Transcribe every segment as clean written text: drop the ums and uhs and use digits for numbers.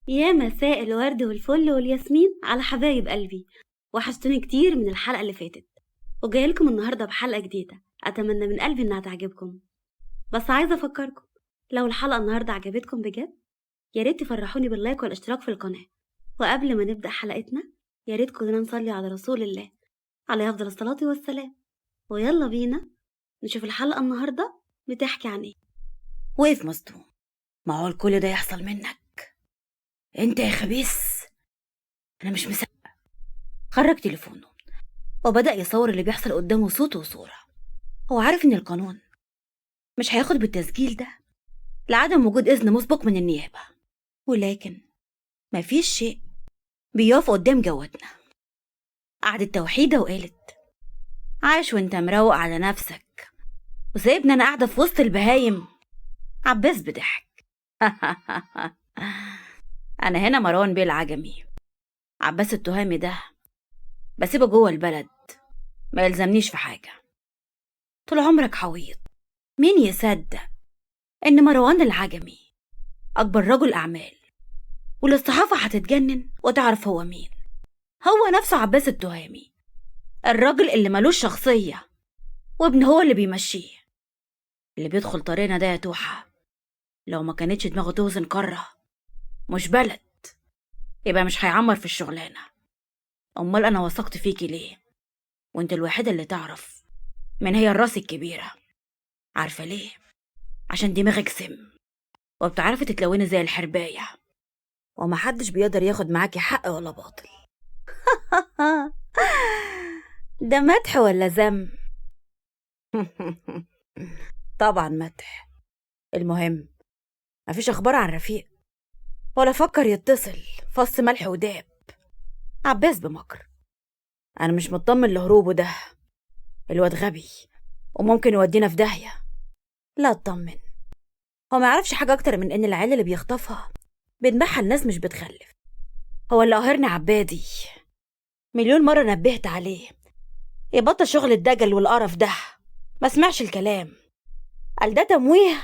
يا مساء الورد والفل والياسمين على حبايب قلبي. وحشتوني كتير من الحلقة اللي فاتت، وجاي لكم النهاردة بحلقة جديدة. أتمنى من قلبي إنها تعجبكم. بس عايزة أفكركم، لو الحلقة النهاردة عجبتكم بجد، يا ريت تفرحوني باللايك والاشتراك في القناة. وقبل ما نبدأ حلقتنا، يا ريت كلنا نصلي على رسول الله عليه أفضل الصلاة والسلام. ويلا بينا نشوف الحلقة النهاردة بتحكي عن إيه. وقف مصدوم. معقول كل ده يحصل منك انت يا خبيث؟ انا مش مصدق. خرج تليفونه وبدأ يصور اللي بيحصل قدامه صوت وصورة. هو عارف ان القانون مش هياخد بالتسجيل ده لعدم وجود إذن مسبق من النيابة، ولكن مفيش شيء بيقف قدام جواتنا. قعدت توحيدة وقالت: عايش وانت مروق على نفسك وسايبني انا قاعدة في وسط البهايم. عباس بضحك. انا هنا مروان بيه العجمي، عباس التهامي ده بسيبه جوه البلد، ما يلزمنيش في حاجة. طول عمرك حويط، مين يصدق ان مروان العجمي اكبر رجل اعمال والصحافة هتتجنن وتعرف هو مين؟ هو نفسه عباس التهامي، الراجل اللي ملوش شخصية وابن هو اللي بيمشيه. اللي بيدخل طريقنا ده يا توحة لو ما كانتش دماغه توزن قارة مش بلد يبقى مش هيعمر في الشغلانة. امال انا وثقت فيكي ليه وانت الوحيدة اللي تعرف من هي الراس الكبيرة؟ عارفة ليه؟ عشان دماغك سم وبتعرفي تتلوني زي الحرباية، ومحدش بيقدر ياخد معاكي حق ولا باطل. ده مدح ولا ذم؟ طبعا مدح. المهم مفيش اخبار عن رفيق ولا فكر يتصل، فص ملح وداب. عباس بمكر. انا مش مطمن لهروبه ده، الواد غبي وممكن يودينا في داهية. لا اطمن، هو ما يعرفش حاجة اكتر من ان العيال اللي بيخطفها بيذبحها الناس مش بتخلف. هو اللي قاهرني عبادي، مليون مرة نبهت عليه يبطل شغل الدجل والقرف ده، ما سمعش الكلام. قال ده تمويه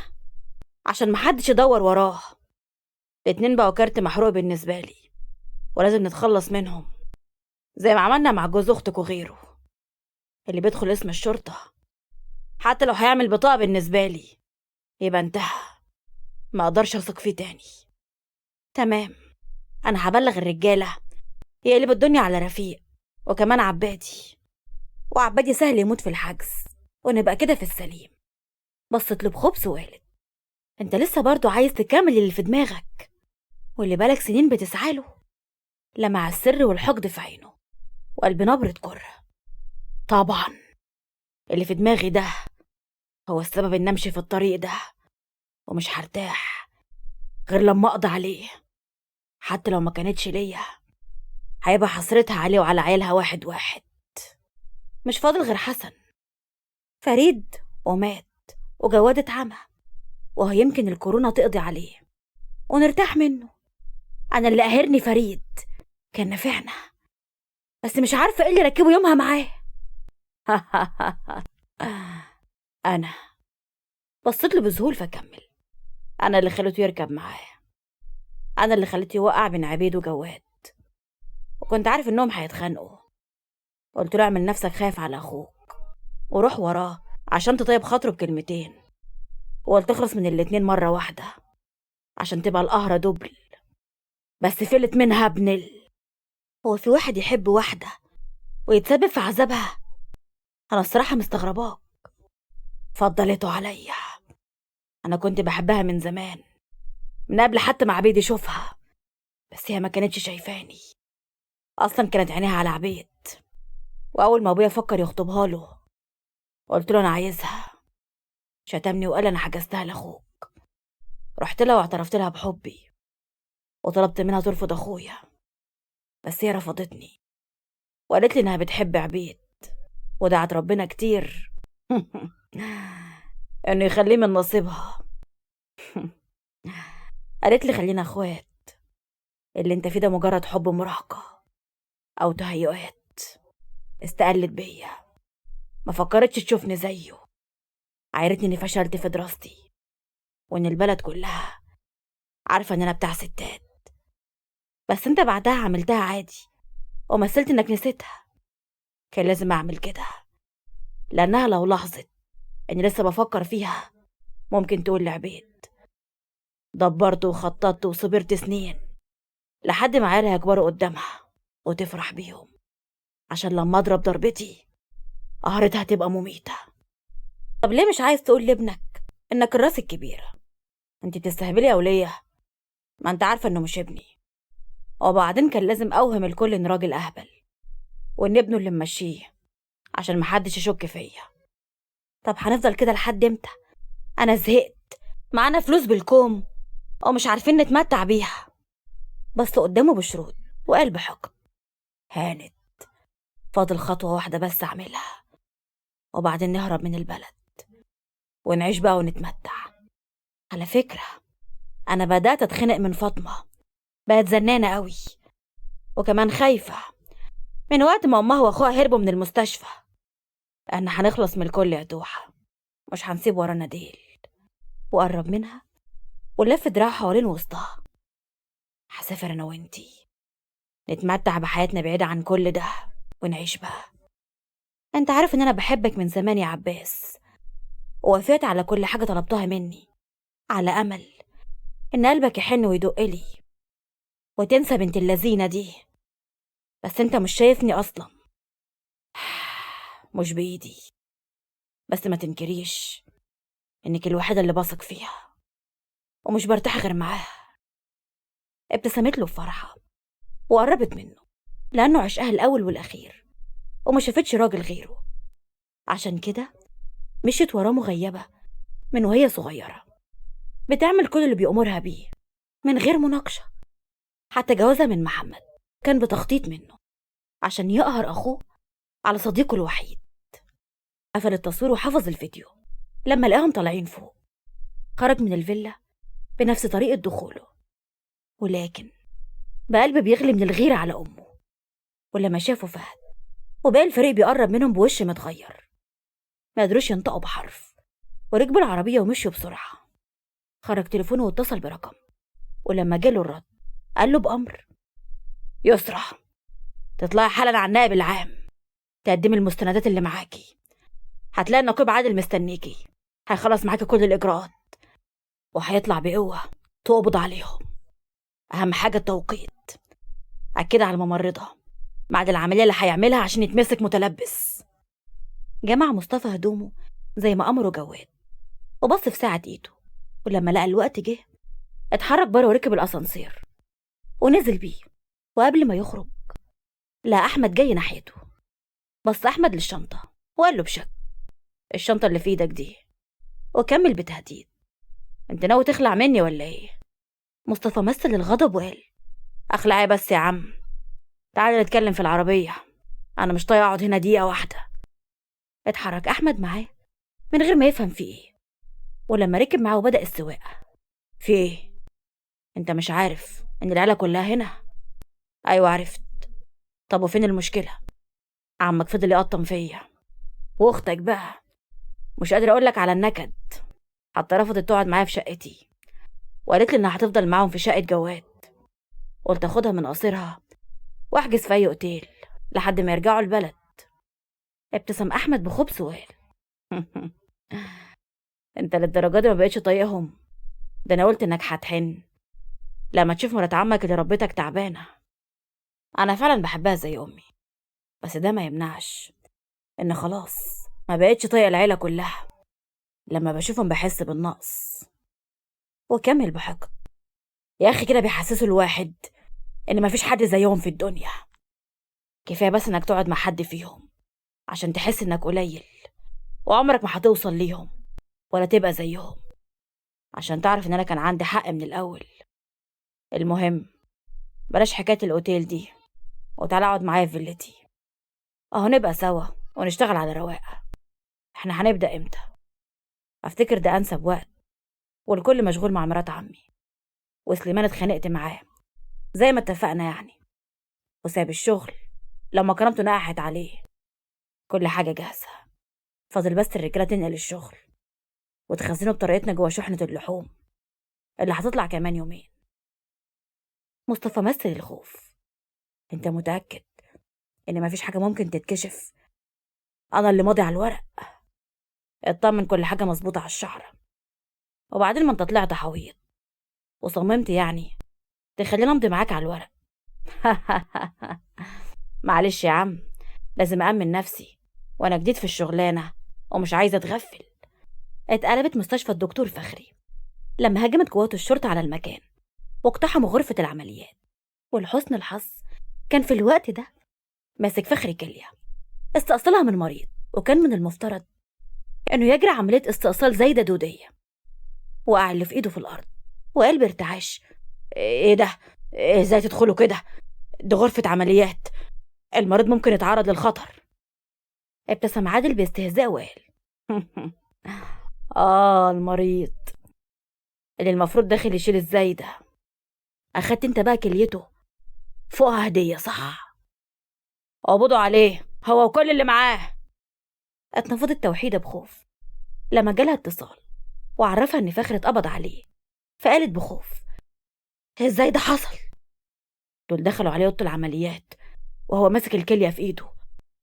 عشان محدش يدور وراه. الاتنين بقوا كارت محروق بالنسبة لي ولازم نتخلص منهم زي ما عملنا مع جوز اختك وغيره. اللي بيدخل اسم الشرطة حتى لو هيعمل بطاقة بالنسبة لي يبقى انتهى، ما اقدرش اثق فيه تاني. تمام، انا هبلغ الرجالة يقلب الدنيا على رفيق وكمان عبادي. وعبادي سهل يموت في الحجز ونبقى كده في السليم. بصت له بخبث وقالت: انت لسه برضو عايز تكمل اللي في دماغك واللي بالك سنين بتسعاله؟ لمع السر والحقد في عينه وقلب نبرة كره. طبعا اللي في دماغي ده هو السبب ان امشي في الطريق ده، ومش هرتاح غير لما اقضي عليه. حتى لو ما كانتش ليا هيبقى حسرتها عليه وعلى عيالها واحد واحد. مش فاضل غير حسن. فريد ومات وجواد اتعمى، وهو يمكن الكورونا تقضي عليه ونرتاح منه. انا اللي قاهرني فريد كان نافعنا، بس مش عارفه ايه اللي ركبه يومها معاه. انا بصيت له بذهول فكمل: انا اللي خليته يركب معاه، انا اللي خليته يوقع بين عبيد وجواد، وكنت عارف انهم هيتخانقوا. قلت له اعمل نفسك خايف على اخوك وروح وراه عشان تطيب خاطره بكلمتين، وقلت تخلص من الاتنين مره واحده عشان تبقى القهرة دبل. بس فلت منها هو في واحد يحب واحدة ويتسبب في عذابها؟ أنا الصراحة مستغرباك. فضلته عليا. أنا كنت بحبها من زمان، من قبل حتى ما عبيد يشوفها، بس هي ما كانتش شايفاني أصلا، كانت عينيها على عبيد. وأول ما أبويا فكر يخطبها له قلت له أنا عايزها. شتمني وقال أنا حجزتها لأخوك. رحت لها واعترفت لها بحبي وطلبت منها ترفض أخويا، بس هي رفضتني وقالت لي إنها بتحب عبيد ودعت ربنا كتير انه يخليه من نصيبها. قالت لي خلينا اخوات، اللي انت فيه ده مجرد حب مراهقة او تهيؤات. استقلت بيا، ما فكرتش تشوفني زيه. عايرتني اني فشلت في دراستي وان البلد كلها عارفة ان انا بتاع ستات بس انت بعدها عملتها عادي ومثلت انك نسيتها. كان لازم اعمل كده، لانها لو لاحظت اني لسه بفكر فيها ممكن تقول لعبيت. دبرت وخططت وصبرت سنين لحد ما عيالها يكبروا قدامها وتفرح بيهم، عشان لما اضرب ضربتي قهرتها تبقى مميتة. طب ليه مش عايز تقول لابنك انك الراس الكبيرة؟ انت بتستهبلي يا ولية، ما انت عارفة انه مش ابني. وبعدين كان لازم اوهم الكل ان راجل اهبل وان ابنه اللي ممشيه عشان محدش يشك فيا. طب هنفضل كده لحد امتى؟ انا زهقت، معانا فلوس بالكوم ومش عارفين نتمتع بيها. بس قدامه بشروط وقلب حقد. هانت، فاضل خطوة واحدة بس اعملها وبعدين نهرب من البلد ونعيش بقى ونتمتع. على فكرة انا بدأت اتخنق من فاطمة، بقت زنانة قوي وكمان خايفة من وقت ما امها واخوها هربوا من المستشفى. احنا هنخلص من الكل يا دوحة، مش هنسيب ورانا ديل. وقرب منها ولف دراعها حوالين وسطها. هسافر انا وانتي نتمتع بحياتنا بعيدة عن كل ده ونعيش بقى. انت عارف ان انا بحبك من زمان يا عباس، ووافقت على كل حاجة طلبتها مني على امل ان قلبك يحن ويدق لي وتنسى بنت اللذينة دي. بس انت مش شايفني اصلا. مش بايدي، بس ما تنكريش انك الوحيدة اللي بثق فيها ومش برتاح غير معاها. ابتسمت له بفرحة وقربت منه، لانه عشقها الاول والاخير وما شافتش راجل غيره. عشان كده مشيت وراه مغيبة من وهي صغيرة، بتعمل كل اللي بيأمرها بيه من غير مناقشة. حتى جوازها من محمد كان بتخطيط منه عشان يقهر أخوه على صديقه الوحيد. قفل التصوير وحفظ الفيديو. لما لقاهم طالعين فوق خرج من الفيلا بنفس طريقة دخوله، ولكن بقلب بيغلي من الغيرة على أمه. ولما شافوا فهد وباقي الفريق بيقرب منهم بوش متغير، ما قدروش ينطقوا بحرف وركبوا العربية ومشوا بسرعة. خرج تليفونه واتصل برقم، ولما جاله الرد قال له بأمر: يسرى، تطلعي حالا على النائب العام تقدمي المستندات اللي معاكي. هتلاقي النقيب عادل مستنيكي، هيخلص معاكي كل الإجراءات وهيطلع بقوة تقبض عليهم. أهم حاجة التوقيت. أكد على الممرضة بعد العملية اللي هيعملها عشان يتمسك متلبس. جمع مصطفى هدومه زي ما أمره جواد وبص في ساعة إيده، ولما لقى الوقت جه اتحرك بره وركب الأسانسير ونزل بيه. وقبل ما يخرج لقى أحمد جاي ناحيته. بص أحمد للشنطة وقال له بشك: الشنطة اللي في إيدك دي. وكمل بتهديد: انت ناوي تخلع مني ولا ايه؟ مصطفى مثل الغضب وقال: اخلعي بس يا عم، تعالى نتكلم في العربية، انا مش طايق اقعد هنا دقيقة واحدة. اتحرك احمد معاه من غير ما يفهم في ايه، ولما ركب معاه وبدأ السواقة: في ايه؟ انت مش عارف ان العيلة كلها هنا؟ ايوه عرفت. طب وفين المشكلة؟ عمك فضل يقطم فيا، واختك بقى مش قادر اقولك على النكد، حتى رفضت تقعد معايا في شقتي وقالت لي انها هتفضل معاهم في شقة جواد. قلت اخدها من قصيرها واحجز في اي اوتيل لحد ما يرجعوا البلد. ابتسم احمد بخبث وقال: انت للدرجه دي ما بقتش طايقهم؟ ده انا قلت انك هتحن لما تشوف مرات عمك اللي ربيتك تعبانه. انا فعلا بحبها زي امي، بس ده ما يمنعش ان خلاص ما بقتش طايقه العيله كلها. لما بشوفهم بحس بالنقص. وكمل بحقد: يا اخي كده بيحسسوا الواحد ان مفيش حد زيهم في الدنيا. كفايه بس انك تقعد مع حد فيهم عشان تحس انك قليل وعمرك ما هتوصل ليهم ولا تبقى زيهم، عشان تعرف ان انا كان عندي حق من الاول. المهم بلاش حكايه الاوتيل دي وتعالى اقعد معايا في فيلتي، اهو نبقى سوا ونشتغل على رواقه. احنا هنبدا امتى؟ افتكر ده انسب وقت، والكل مشغول مع مرات عمي، وسليمان اتخانقت معاه زي ما اتفقنا يعني، وساب الشغل لما كرامته نقحت عليه. كل حاجه جاهزه، فاضل بس الرجاله تنقل الشغل وتخزنه بطريقتنا جوه شحنه اللحوم اللي هتطلع كمان يومين. مصطفى مثل الخوف. انت متأكد ان مفيش حاجة ممكن تتكشف؟ انا اللي ماضي على الورق. اطمن، كل حاجة مظبوطة على الشعرة. وبعدين ما انت طلعت حويط وصممت يعني تخليني امضي معاك على الورق. معلش يا عم، لازم أأمن نفسي، وأنا جديد في الشغلانة ومش عايزة أتغفل. اتقلبت مستشفى الدكتور فخري لما هجمت قوات الشرطة على المكان واقتحموا غرفة العمليات. ولحسن الحظ كان في الوقت ده ماسك فخري كلية استأصلها من مريض، وكان من المفترض إنه يجري عملية استئصال زايدة دودية. وقع اللي في إيده في الأرض وقال بارتعاش: إيه ده؟ إزاي تدخلوا كده؟ دي غرفة عمليات، المريض ممكن يتعرض للخطر. ابتسم عادل باستهزاء وقال: المريض اللي المفروض داخل يشيل الزايدة، أخدت انت بقى كليته فوقها هدية، صح؟ قبضوا عليه هو وكل اللي معاه. اتنفضت توحيدة بخوف لما جالها اتصال وعرفها ان فخر اتقبض عليه، فقالت بخوف: ازاي ده حصل؟ دول دخلوا عليه اوضه العمليات وهو ماسك الكلية في ايده،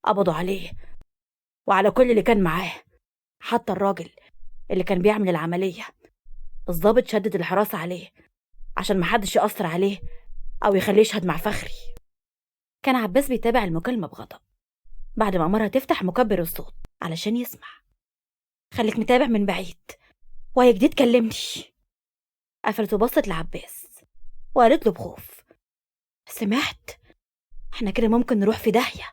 قبضوا عليه وعلى كل اللي كان معاه، حتى الراجل اللي كان بيعمل العملية. الضابط شدد الحراسة عليه عشان محدش يأثر عليه أو يخليه يشهد مع فخري. كان عباس بيتابع المكالمة بغضب بعد ما أمرها تفتح مكبر الصوت علشان يسمع. خليك متابع من بعيد، وهي جديد كلمني. قفلت وبصت لعباس وقالت له بخوف: سمعت؟ احنا كده ممكن نروح في داهية.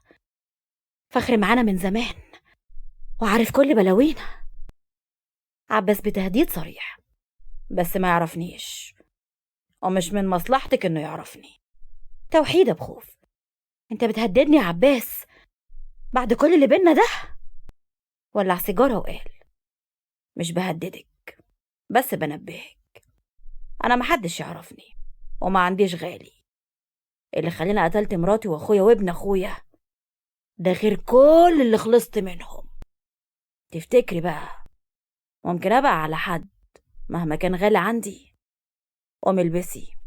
فخري معانا من زمان وعارف كل بلاوينا. عباس بتهديد صريح: بس ما يعرفنيش، ومش من مصلحتك انه يعرفني. توحيدة بخوف: انت بتهددني يا عباس بعد كل اللي بينا ده؟ ولع سيجارة وقال: مش بهددك، بس بنبهك. انا محدش يعرفني وما عنديش غالي. اللي خلينا قتلت مراتي واخويا وابن اخويا ده غير كل اللي خلصت منهم. تفتكري بقى ممكن ابقى على حد مهما كان غالي عندي؟ قومي البسي،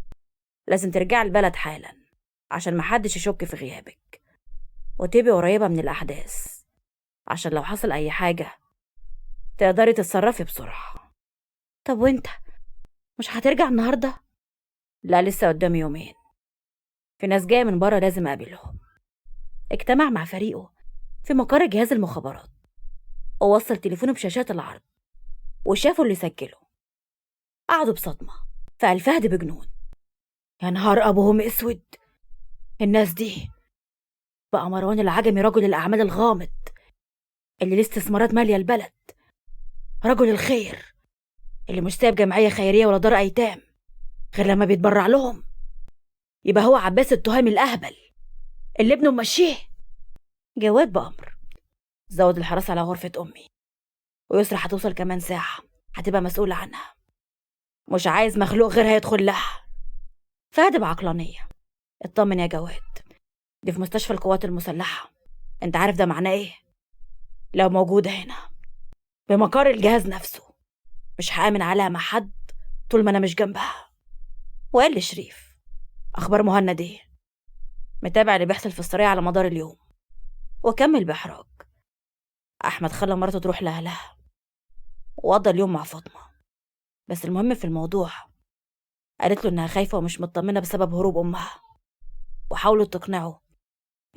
لازم ترجعي البلد حالا عشان محدش يشك في غيابك، وتبقي قريبة من الأحداث عشان لو حصل أي حاجة تقدري تتصرفي بسرعة. طب وانت مش هترجع النهاردة؟ لا، لسه قدامي يومين، في ناس جاية من بره لازم أقابلهم. اجتمع مع فريقه في مقر جهاز المخابرات ووصل تليفونه بشاشات العرض وشافوا اللي سجله. قعدوا بصدمة، فقال فهد بجنون: يا نهار أبوهم أسود، الناس دي بقى مروان العجمي رجل الأعمال الغامض اللي ليه استثمارات مالية البلد، رجل الخير اللي مش سايب جمعية خيرية ولا دار أيتام غير لما بيتبرع لهم. يبقى هو عباس التهامي الأهبل اللي ابنه ممشيه. جواد بأمر: زود الحراسة على غرفة أمي، ويسرى هتوصل كمان ساعة هتبقى مسؤولة عنها، مش عايز مخلوق غيرها يدخل لها. فهد بعقلانية: اطمن يا جواد، دي في مستشفى القوات المسلحة، انت عارف ده معناه ايه؟ لو موجودة هنا بمقر الجهاز نفسه مش هآمن عليها مع حد طول ما انا مش جنبها. وقال لشريف: اخبار مهند ايه؟ متابع اللي بيحصل في السرية على مدار اليوم. وكمل بإحراج: احمد خلى مراته تروح لاهلها وقضى اليوم مع فاطمة، بس المهم في الموضوع قالت له انها خايفة ومش مطمنة بسبب هروب امها، وحاولت تقنعه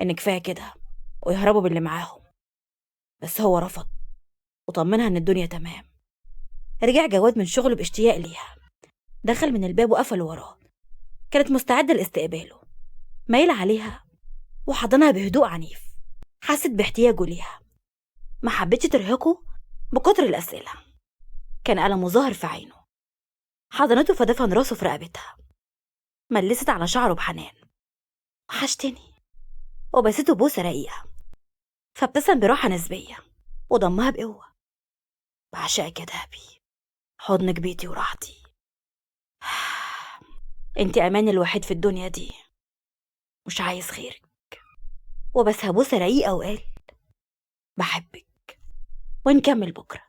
ان كفاية كده ويهربوا باللي معاهم، بس هو رفض وطمنها ان الدنيا تمام. رجع جواد من شغله باشتياق ليها، دخل من الباب وقفل وراه. كانت مستعدة لاستقباله، مايل عليها وحضنها بهدوء عنيف. حست باحتياجه ليها، ما حبتش ترهقه بكتر الأسئلة. كان ألمه ظاهر في عينه. حضنته فدفن راسه في رقبتها، ملست على شعره بحنان: وحشتني. وبسته بوسة رقيقة، فابتسم براحة نسبية وضمها بقوة: بعشقك يا دهبي، حضنك بيتي وراحتي. انت أماني الوحيد في الدنيا دي، مش عايز غيرك. وبسها بوسة رقيقة وقال: بحبك، ونكمل بكرة.